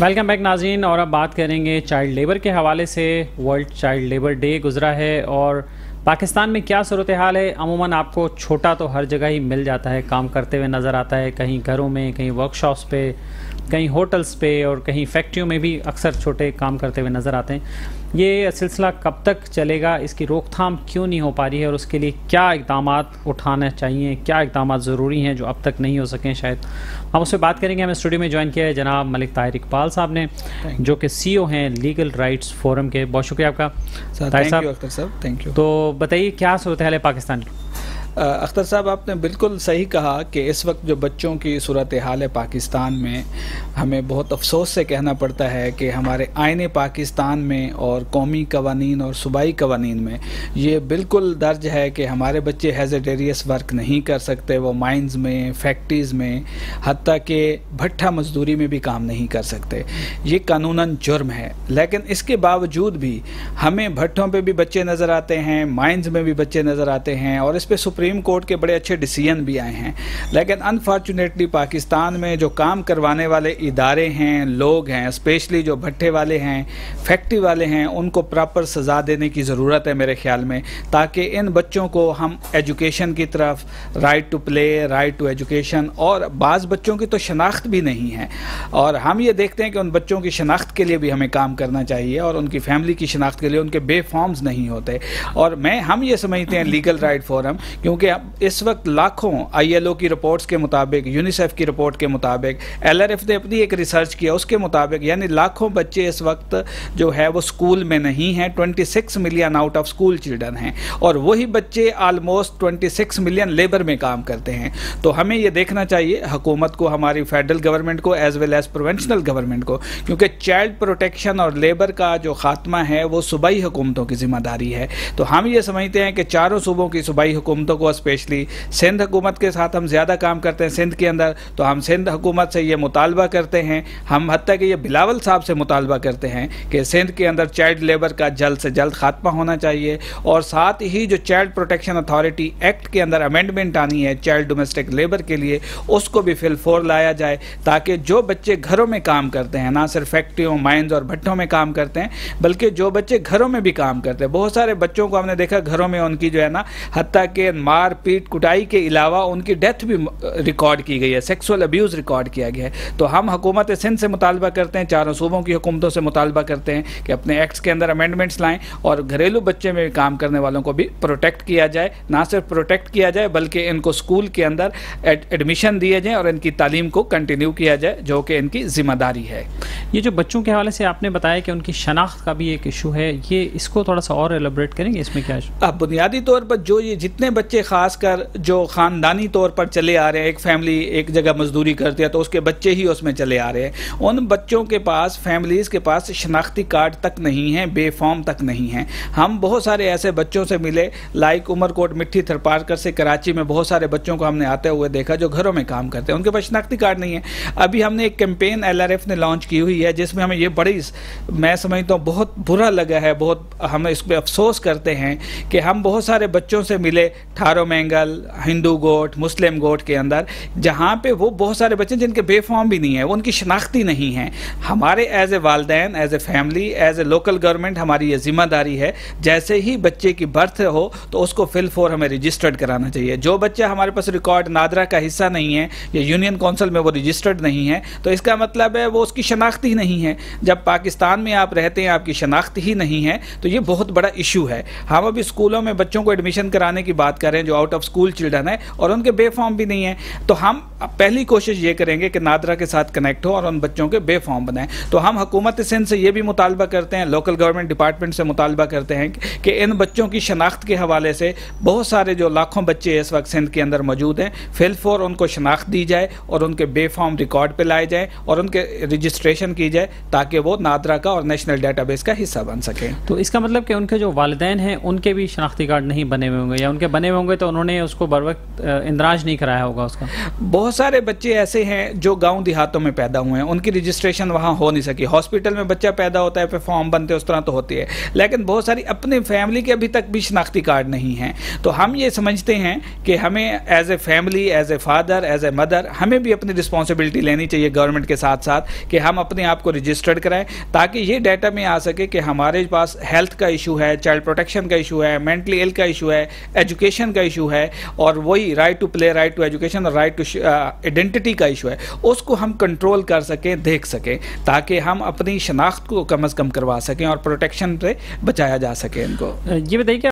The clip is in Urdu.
ویلکم بیک ناظرین، اور اب بات کریں گے چائلڈ لیبر کے حوالے سے۔ ورلڈ چائلڈ لیبر ڈے گزرا ہے اور پاکستان میں کیا صورتحال ہے؟ عموماً آپ کو چھوٹا تو ہر جگہ ہی مل جاتا ہے، کام کرتے ہوئے نظر آتا ہے، کہیں گھروں میں، کہیں ورک شاپس پہ، کہیں ہوٹلز پہ اور کہیں فیکٹریوں میں بھی اکثر چھوٹے کام کرتے ہوئے نظر آتے ہیں۔ یہ سلسلہ کب تک چلے گا؟ اس کی روک تھام کیوں نہیں ہو پا رہی ہے اور اس کے لیے کیا اقدامات اٹھانا چاہیے، کیا اقدامات ضروری ہیں جو اب تک نہیں ہو سکیں؟ شاید ہم اس سے بات کریں گے۔ ہمیں اسٹوڈیو میں جوائن کیا ہے جناب ملک طاہر اقبال صاحب نے، جو کہ سی او ہیں لیگل رائٹس فورم کے۔ بہت شکریہ آپ کا طاہر صاحب۔ Thank you. تو بتائیے کیا صورتحال ہے پاکستان کی؟ اختر صاحب، آپ نے بالکل صحیح کہا کہ اس وقت جو بچوں کی صورتحال ہے پاکستان میں، ہمیں بہت افسوس سے کہنا پڑتا ہے کہ ہمارے آئین پاکستان میں اور قومی قوانین اور صوبائی قوانین میں یہ بالکل درج ہے کہ ہمارے بچے ہیزیٹیریس ورک نہیں کر سکتے، وہ مائنز میں، فیکٹریز میں، حتیٰ کہ بھٹا مزدوری میں بھی کام نہیں کر سکتے۔ یہ قانوناً جرم ہے، لیکن اس کے باوجود بھی ہمیں بھٹوں پہ بھی بچے نظر آتے ہیں، مائنز میں بھی بچے نظر آتے ہیں، اور اس پہ سپریم کورٹ کے بڑے اچھے ڈیسیژن بھی آئے ہیں۔ لیکن انفارچونیٹلی پاکستان میں جو کام کروانے والے ادارے ہیں، لوگ ہیں، اسپیشلی جو بھٹے والے ہیں، فیکٹری والے ہیں، ان کو پراپر سزا دینے کی ضرورت ہے میرے خیال میں، تاکہ ان بچوں کو ہم ایجوکیشن کی طرف، right to play, right to education, اور بعض بچوں کی تو شناخت بھی نہیں ہے، اور ہم یہ دیکھتے ہیں کہ ان بچوں کی شناخت کے لیے بھی ہمیں کام کرنا چاہیے، اور ان کی فیملی کی شناخت کے لیے ان کے بے فارمز نہیں ہوتے۔ اور ہم یہ سمجھتے ہیں لیگل رائٹ فورم، کیونکہ اس وقت لاکھوں ILO کی رپورٹس کے مطابق، یونیسیف کی رپورٹ کے مطابق، LRF نے اپنی ایک ریسرچ کیا اس کے مطابق، یعنی لاکھوں بچے اس وقت جو ہے وہ اسکول میں نہیں ہیں۔ 26 million out of school children ہیں، اور وہی بچے آلموسٹ 26 ملین لیبر میں کام کرتے ہیں۔ تو ہمیں یہ دیکھنا چاہیے حکومت کو، ہماری فیڈرل گورنمنٹ کو، as well as provincial government کو، کیونکہ چائلڈ پروٹیکشن اور لیبر کا جو خاتمہ ہے وہ صوبائی حکومتوں کی ذمہ داری ہے۔ تو ہم یہ سمجھتے ہیں کہ چاروں صوبوں کی صوبائی حکومتوں کو، اسپیشلی سندھ حکومت کے ساتھ ہم زیادہ کام کرتے ہیں سندھ کے اندر، تو ہم سندھ حکومت سے یہ مطالبہ کرتے ہیں، ہم حتیٰ کہ یہ بلاول صاحب سے مطالبہ کرتے ہیں کہ سندھ کے اندر چائلڈ لیبر کا جلد سے جلد خاتمہ ہونا چاہیے، اور ساتھ ہی جو چائلڈ پروٹیکشن اتھارٹی ایکٹ کے اندر امینڈمنٹ آنی ہے چائلڈ ڈومیسٹک لیبر کے لیے، اس کو بھی فل فور لایا جائے، تاکہ جو بچے گھروں میں کام کرتے ہیں، نہ صرف فیکٹریوں، مائنز اور بھٹوں میں کام کرتے ہیں، بلکہ جو بچے گھروں میں بھی کام کرتے ہیں، بہت سارے بچوں کو ہم نے دیکھا گھروں میں ان کی جو ہے نا، حتیٰ کہ مار پیٹ کٹائی کے علاوہ ان کی ڈیتھ بھی ریکارڈ کی گئی ہے، سیکسول ابیوز ریکارڈ کیا گیا ہے۔ تو ہم حکومت سندھ سے مطالبہ کرتے ہیں، چاروں صوبوں کی حکومتوں سے مطالبہ کرتے ہیں کہ اپنے ایکٹس کے اندر امینڈمنٹس لائیں، اور گھریلو بچے میں کام کرنے والوں کو بھی پروٹیکٹ کیا جائے، نہ صرف پروٹیکٹ کیا جائے بلکہ ان کو اسکول کے اندر ایڈمیشن دیے جائیں اور ان کی تعلیم کو کنٹینیو کیا جائے، جو کہ ان کی ذمہ داری ہے۔ یہ جو بچوں کے حوالے سے آپ نے بتایا کہ ان کی شناخت کا بھی ایک ایشو ہے، یہ اس کو تھوڑا سا اور ایلیبریٹ کریں گے، اس میں کیا ہے؟ بنیادی طور پر جو یہ جتنے بچے خاص کر جو خاندانی طور پر چلے آ رہے ہیں، ایک فیملی ایک جگہ مزدوری کرتی ہے تو اس کے بچے ہی اس میں چلے آ رہے ہیں، ان بچوں کے پاس، فیملیز کے پاس شناختی کارڈ تک نہیں ہیں، بے فارم تک نہیں ہیں۔ ہم بہت سارے ایسے بچوں سے ملے، لائک عمر کوٹ مٹھی تھرپارکر سے کراچی میں بہت سارے بچوں کو ہم نے آتے ہوئے دیکھا جو گھروں میں کام کرتے ہیں، ان کے پاس شناختی کارڈ نہیں ہے۔ ابھی ہم نے ایک کیمپین LRF نے لانچ کی ہوئی ہے جس میں ہمیں یہ بڑی، میں سمجھتا ہوں بہت برا لگا ہے، بہت ہم اس پہ افسوس کرتے ہیں کہ ہم بہت سارے بچوں سے ملے ٹھارو مینگل، ہندو گوٹ، مسلم گوٹ کے اندر، جہاں پہ وہ بہت سارے بچے جن کے بے فارم بھی نہیں ہیں، وہ ان کی شناختی نہیں ہیں۔ ہمارے ایز اے والدین، as a family, as a local government ہماری یہ ذمہ داری ہے، جیسے ہی بچے کی برتھ ہو تو اس کو فل فور ہمیں رجسٹرڈ کرانا چاہیے۔ جو بچہ ہمارے پاس ریکارڈ نادرا کا حصہ نہیں ہے یا یونین کونسل میں وہ رجسٹرڈ نہیں ہے، تو اس کا مطلب ہے وہ اس کی شناخت ہی نہیں ہے۔ جب پاکستان میں آپ رہتے ہیں، آپ کی شناخت ہی نہیں ہے، تو یہ بہت بڑا ایشو ہے۔ ہم ابھی اسکولوں میں بچوں کو ایڈمیشن کرانے کی بات کریں جو آؤٹ آف اسکول چلڈرن ہے اور ان کے بے فارم بھی نہیں ہیں، تو ہم پہلی کوشش یہ کریں گے کہ نادرا کے ساتھ کنیکٹ ہو اور ان بچوں کے بے فارم بنائیں۔ تو ہم حکومت سندھ سے یہ بھی مطالبہ کرتے ہیں، لوکل گورنمنٹ ڈپارٹمنٹ سے مطالبہ کرتے ہیں کہ ان بچوں کی شناخت کے حوالے سے بہت سارے جو لاکھوں بچے اس وقت سندھ کے اندر موجود ہیں، فل فور ان کو شناخت دی جائے اور ان کے بے فارم ریکارڈ پہ لائے جائیں اور ان کے رجسٹریشن کی جائے تاکہ وہ نادرا کا اور نیشنل ڈیٹا بیس کا حصہ بن سکیں۔ تو اس کا مطلب کہ ان کے جو والدین ہیں ان کے بھی شناختی کارڈ نہیں بنے ہوئے ہوں گے، یا ان کے بنے ہوئے ہوں گے گے تو انہوں نے اس کو بر وقت اندراج نہیں کرایا ہوگا اس کا. بہت سارے بچے ایسے ہیں جو گاؤں دیہاتوں میں پیدا ہوئے ہیں, ان کی رجسٹریشن وہاں ہو نہیں سکی. ہاسپٹل میں بچہ پیدا ہوتا ہے, پھر فارم بنتے اس طرح تو ہوتی ہے, لیکن بہت ساری اپنے فیملی کے ابھی تک بھی شناختی کارڈ نہیں ہیں. تو ہم یہ سمجھتے ہیں کہ ہمیں as a family, as a father, as a mother, ہمیں بھی اپنی رسپانسبلٹی لینی چاہیے گورنمنٹ کے ساتھ ساتھ کہ ہم اپنے آپ کو رجسٹرڈ کرائیں, تاکہ یہ ڈیٹا میں آ سکے کہ ہمارے پاس ہیلتھ کا ایشو ہے, چائلڈ پروٹیکشن کا ایشو ہے, مینٹلی ایل کا ایشو ہے, ایجوکیشن کا ایشو ہے, اور وہی right to play, right to education اور رائٹ ٹو آئیڈینٹی کا ایشو ہے, اس کو ہم کنٹرول کر سکیں, دیکھ سکیں, تاکہ ہم اپنی شناخت کو کم از کم کروا سکیں اور پروٹیکشن سے بچایا جا سکے ان کو. یہ بتائیے کہ